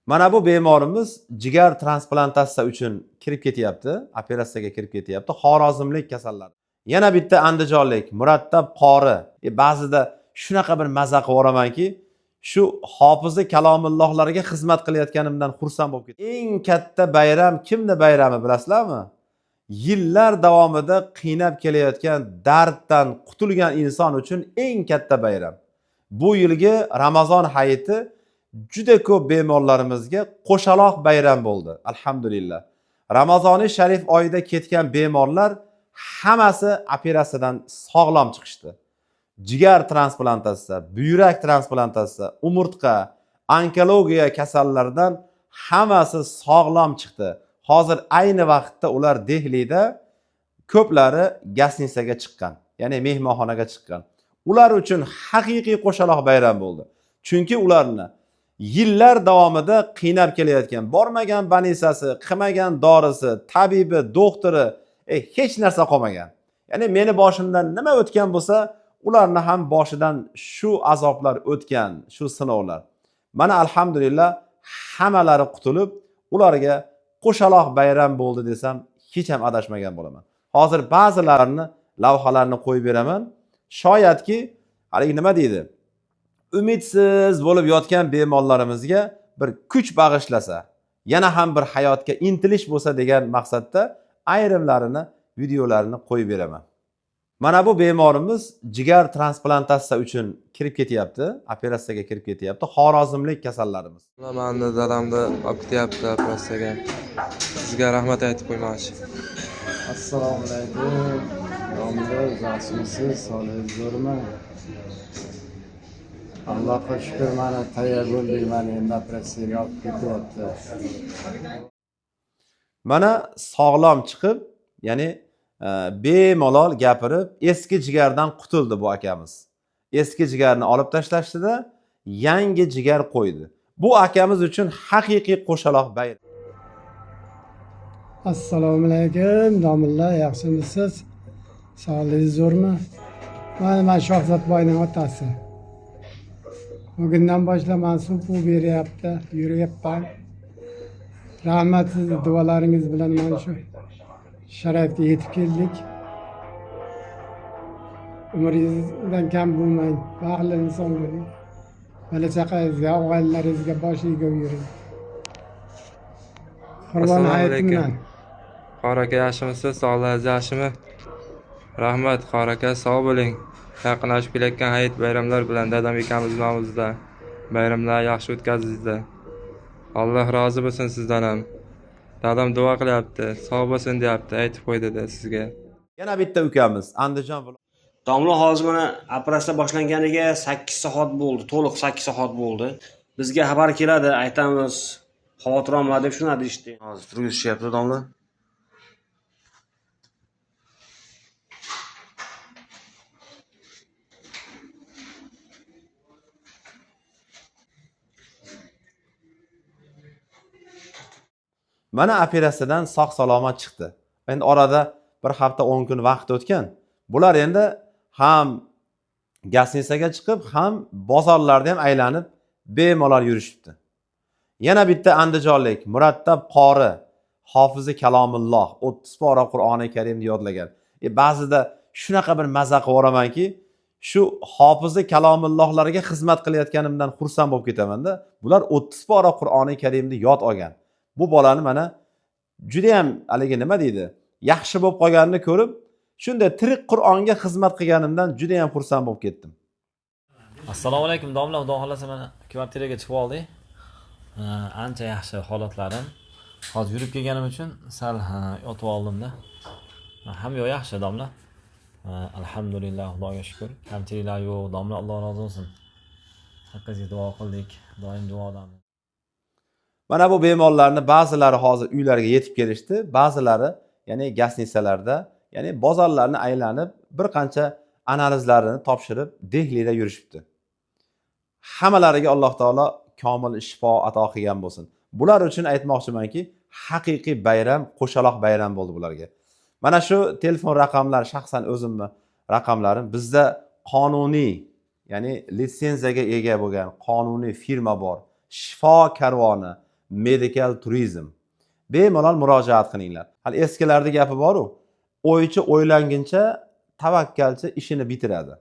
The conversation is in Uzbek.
Mana bu bemorimiz jigar transplantatsiya uchun kirib ketyapti, operatsiyaga kirib ketyapti. Xorazmlik kasallar. Yana bitta andijonlik Murattab qori. Ba'zida shunaqa bir maza qilib yuboramanki, shu hofizi kalomullohlarga xizmat qilayotganimdan xursand bo'lib ketdim. Eng katta bayram kimni bayrami bilasizlarmi? Yillar davomida qiynab kelayotgan darddan qutulgan inson uchun eng katta bayram. Bu yilgi Ramazon hayiti juda ko'p bemorlarimizga qo'shaloq bayram bo'ldi. Alhamdulillah. Ramazoni sharif oyida ketgan bemorlar hammasi operatsiyadan sog'lom chiqishdi. Jigar transplantatsiya, buyrak transplantatsiya, umurtqa, onkologiya kasallaridan hammasi sog'lom chiqdi. Hozir ayni vaqtda ular Dehlida, ko'plari Gasnitsaga chiqqan, ya'ni mehmonxonaga chiqqan. Ular uchun haqiqiy qo'shaloq bayram bo'ldi. Chunki ularni yillar davomida qiynab kelayotgan, bormagan banisasi, qilmagan dorisi, tabibi, doktori, hech narsa qolmagan. Ya'ni meni boshimdan nima o'tgan bo'lsa, ularni ham boshidan shu azoblar o'tgan, shu sinovlar. Mana alhamdulillah hammalari qutulib, ularga qo'shaloq bayram bo'ldi desam, hech ham adashmagan bo'laman. Hozir ba'zilarini lavhalarni qo'yib beraman. Shoyatki, haligi nima deydi? Umidsiz bo'lib yotgan bemorlarimizga bir kuch bag'ishlasa, yana ham bir hayotga intilish bo'lsa degan maqsadda ayrimlarini videolarini qo'yib beraman. Mana bu bemorimiz jigar transplantatsiya uchun kirib ketyapti, operatsiyaga kirib ketyapti. Xorazmlik kasallarimiz. Mani dadamni olib ketyapti operatsiyaga. Sizga rahmat aytib qo'ymoqchi. Assalomu alaykum. Domla, yaxshimisiz? Sog'ligingiz zo'rmi? Allohga shukr, mana tayyor bo'ldik, mana endi operatsiyaga olib ketyapti. Mana sog'lom chiqib, ya'ni bemalol gapirib, eski jigardan qutuldi bu akamiz. Eski jigarni olib tashlashdi-da, yangi jigar qo'ydi. Bu akamiz uchun haqiqiy qo'shaloq bayram. Assalomu alaykum, domla, yaxshimisiz? Sog'ligingiz zo'rmi? Men Shohzodboyning otasi. Bugundan boshlab men suv beryapti, yuryapman. Rahmat, siz duolaringiz bilan mana shu sharoitga yetib keldik. Umringizdan kam bo'lmang, baxtli inson bo'ling. Bola chaqangizga, o'g'aylaringizga bosh egib yuring. Qurbon hayitimdan. Qori aka, yaxshimisiz? Sog'ligingiz yaxshimi? Rahmat, Qori aka, sog' bo'ling. Yaqinlashib kelayotgan hayit bayramlar bilan dadam akamiz nomimizda bayramlar yaxshi o'tkazdingizlar. Alloh rozi bo'lsin sizdan ham. Dadam duo qilyapti, sog' bo'lsin deyapti, aytib qo'ydi-da sizga. Yana bitta ukamiz Andijon Domla hozir mana operatsiya boshlanganiga 8 soat bo'ldi, to'liq 8 soat bo'ldi. Bizga xabar keladi, aytamiz, xavotir olma deb shuni deyishdi. Hozir turgizishyapti domla. Mana operatsiyadan sog' salomat chiqdi. Endi orada bir hafta 10 kun vaqt o'tgan. Bular endi ham Gasnitsaga chiqib, ham bozorlarda ham aylanib bemalol yurishibdi. Yana bitta andijonlik Murattab qori, hofizi kalomulloh 30 pora Qur'oni Karimni yodlagan. Ba'zida shunaqa bir maza qilib yuboramanki, shu hofizi kalomullohlarga xizmat qilayotganimdan xursand bo'lib ketaman-da. Bular 30 pora Qur'oni Karimni yod olgan. Bu bolani mana juda ham haligi nima deydi? Yaxshi bo'lib qolganini ko'rib, shunday tirik Qur'onga xizmat qilganimdan juda ham xursand bo'lib ketdim. Assalomu alaykum domla, xudo xolasa mana kvartiraga chiqib oldik. Ancha yaxshi holatlarim. Hozir yurib kelganim uchun sal yotib oldim-da. Hamma yaxshi domla. Alhamdulillah, Xudoga shukr. Kamchiliklar yo'q, domla, Alloh rozi bo'lsin. Haqqingizga duo qildik, doim duodamiz. Mana bu bemorlarni ba'zilari hozir uylariga yetib kelishdi, ba'zilari ya'ni Gasnitsalarda, ya'ni bozorlarni aylanib bir qancha analizlarini topshirib Dehlida yurishibdi. Hammalariga Alloh taolo komil shifo ato qilgan bo'lsin. Bular uchun aytmoqchimanki, haqiqiy bayram, qo'shaloq bayram bo'ldi bularga. Mana shu telefon raqamlari shaxsan o'zimni raqamlarim bizda qonuniy, ya'ni litsenziyaga ega bo'lgan qonuniy firma bor. Shifo karvoni medical turizm. Bemalol murojaat qilinglar. Hali eskilarda gapi bor-ku, o'ychi o'ylanguncha tavakkalchi ishini bitiradi.